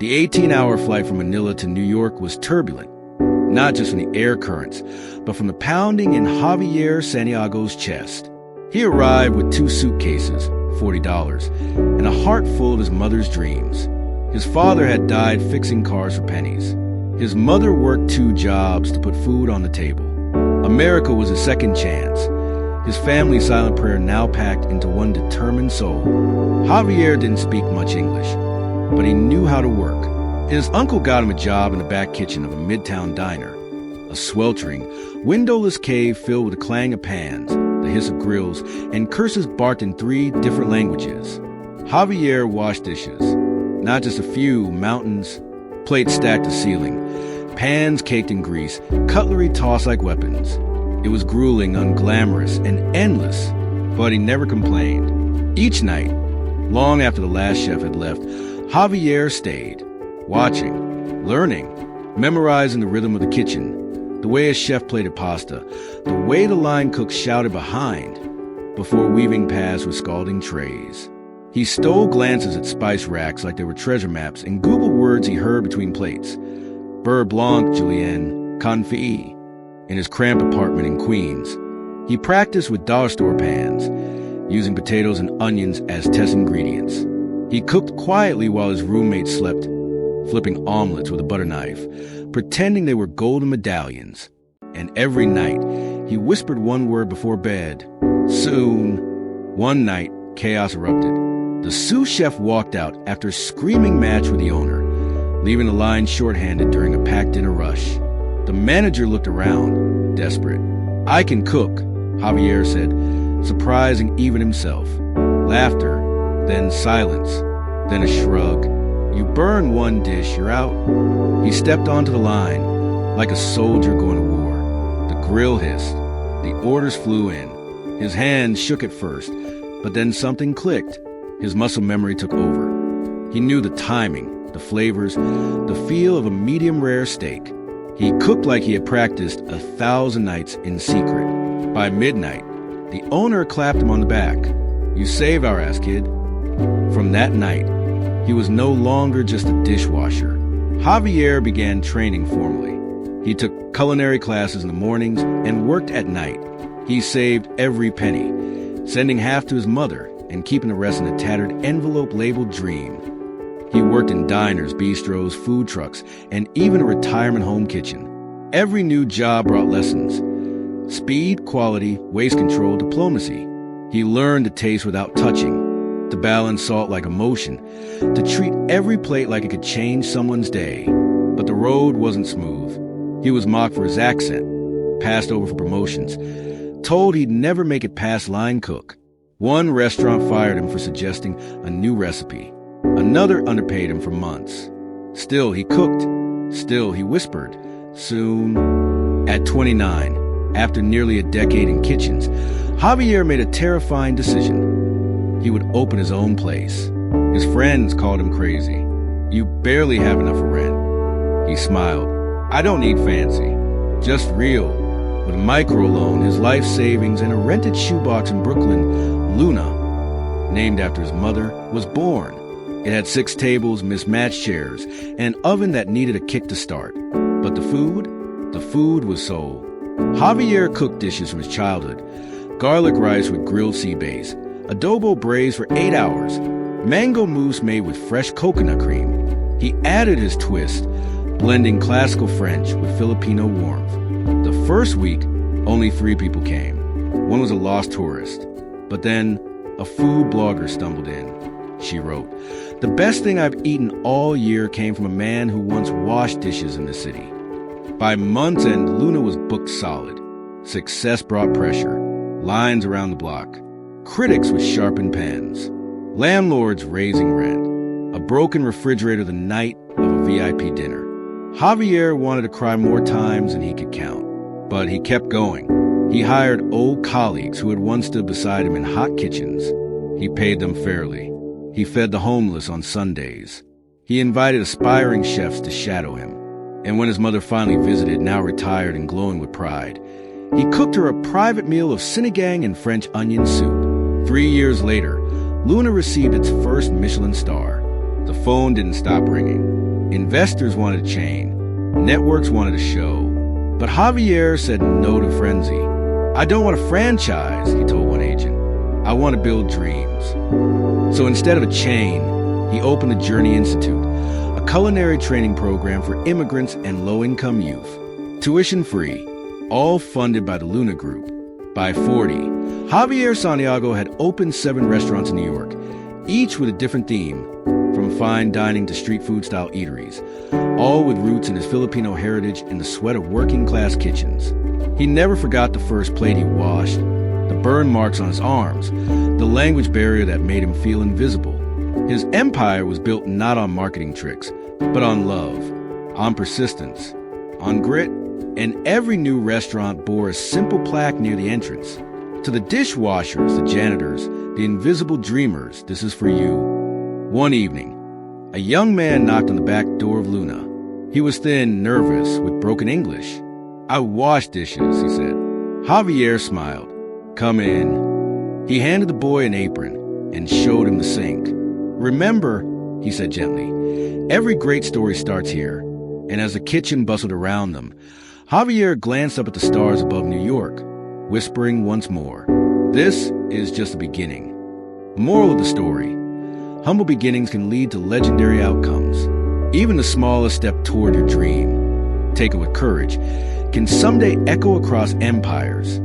The 18-hour flight from Manila to New York was turbulent, not just from the air currents, but from the pounding in Javier Santiago's chest. He arrived with 2 suitcases, $40, and a heart full of his mother's dreams. His father had died fixing cars for pennies. His mother worked 2 jobs to put food on the table. America was his second chance. His family's silent prayer now packed into one determined soul. Javier didn't speak much English, but he knew how to work. And his uncle got him a job in the back kitchen of a midtown diner, a sweltering, windowless cave filled with the clang of pans, the hiss of grills, and curses barked in 3 different languages. Javier washed dishes, not just a few, mountains, plates stacked to ceiling, pans caked in grease, cutlery tossed like weapons. It was grueling, unglamorous, and endless, but he never complained. Each night, long after the last chef had left, Javier stayed, watching, learning, memorizing the rhythm of the kitchen, the way a chef plated pasta, the way the line cook shouted behind, before weaving past with scalding trays. He stole glances at spice racks like they were treasure maps and Googled words he heard between plates. Beurre blanc, julienne, confit. In his cramped apartment in Queens, he practiced with dollar store pans, using potatoes and onions as test ingredients. He cooked quietly while his roommates slept, flipping omelets with a butter knife, pretending they were golden medallions. And every night, he whispered one word before bed, soon. One night, chaos erupted. The sous chef walked out after a screaming match with the owner, leaving the line shorthanded during a packed dinner rush. The manager looked around, desperate. "I can cook," Javier said, surprising even himself. Laughter, then silence, then a shrug. "You burn one dish, you're out." He stepped onto the line, like a soldier going to war. The grill hissed. The orders flew in. His hands shook at first, but then something clicked. His muscle memory took over. He knew the timing, the flavors, the feel of a medium-rare steak. He cooked like he had practiced 1,000 nights in secret. By midnight, the owner clapped him on the back. "You saved our ass, kid." From that night, he was no longer just a dishwasher. Javier began training formally. He took culinary classes in the mornings and worked at night. He saved every penny, sending half to his mother and keeping the rest in a tattered envelope labeled Dream. He worked in diners, bistros, food trucks, and even a retirement home kitchen. Every new job brought lessons: speed, quality, waste control, diplomacy. He learned to taste without touching, to balance salt like emotion, to treat every plate like it could change someone's day. But the road wasn't smooth. He was mocked for his accent, passed over for promotions, told he'd never make it past line cook. One restaurant fired him for suggesting a new recipe. Another underpaid him for months. Still, he cooked. Still, he whispered, soon. At 29, after nearly a decade in kitchens, Javier made a terrifying decision. He would open his own place. His friends called him crazy. "You barely have enough for rent." He smiled. "I don't need fancy, just real." With a microloan, his life savings, and a rented shoebox in Brooklyn, Luna, named after his mother, was born. It had 6 tables, mismatched chairs, and an oven that needed a kick to start. But the food was soul. Javier cooked dishes from his childhood: garlic rice with grilled sea bass, adobo braised for 8 hours, mango mousse made with fresh coconut cream. He added his twist, blending classical French with Filipino warmth. The first week, only 3 people came. One was a lost tourist. But then, a food blogger stumbled in. She wrote, "The best thing I've eaten all year came from a man who once washed dishes in the city." By month's end, Luna was booked solid. Success brought pressure. Lines around the block. Critics with sharpened pens. Landlords raising rent. A broken refrigerator the night of a VIP dinner. Javier wanted to cry more times than he could count. But he kept going. He hired old colleagues who had once stood beside him in hot kitchens. He paid them fairly. He fed the homeless on Sundays. He invited aspiring chefs to shadow him. And when his mother finally visited, now retired and glowing with pride, he cooked her a private meal of sinigang and French onion soup. 3 years later, Luna received its first Michelin star. The phone didn't stop ringing. Investors wanted a chain. Networks wanted a show. But Javier said no to frenzy. I don't want a franchise, he told one agent. I want to build dreams. So instead of a chain, he opened the Journey Institute, a culinary training program for immigrants and low-income youth. Tuition free, all funded by the Luna Group. By 40, Javier Santiago had opened 7 restaurants in New York, each with a different theme, from fine dining to street food style eateries, all with roots in his Filipino heritage and the sweat of working class kitchens. He never forgot the first plate he washed, the burn marks on his arms, the language barrier that made him feel invisible. His empire was built not on marketing tricks, but on love, on persistence, on grit, and every new restaurant bore a simple plaque near the entrance. To the dishwashers, the janitors, the invisible dreamers, this is for you. One evening, a young man knocked on the back door of Luna. He was thin, nervous, with broken English. I wash dishes, he said. Javier smiled. Come in. He handed the boy an apron and showed him the sink. Remember, he said gently, every great story starts here. And as the kitchen bustled around them, Javier glanced up at the stars above New York, whispering once more, this is just the beginning. Moral of the story, humble beginnings can lead to legendary outcomes. Even the smallest step toward your dream, taken with courage, can someday echo across empires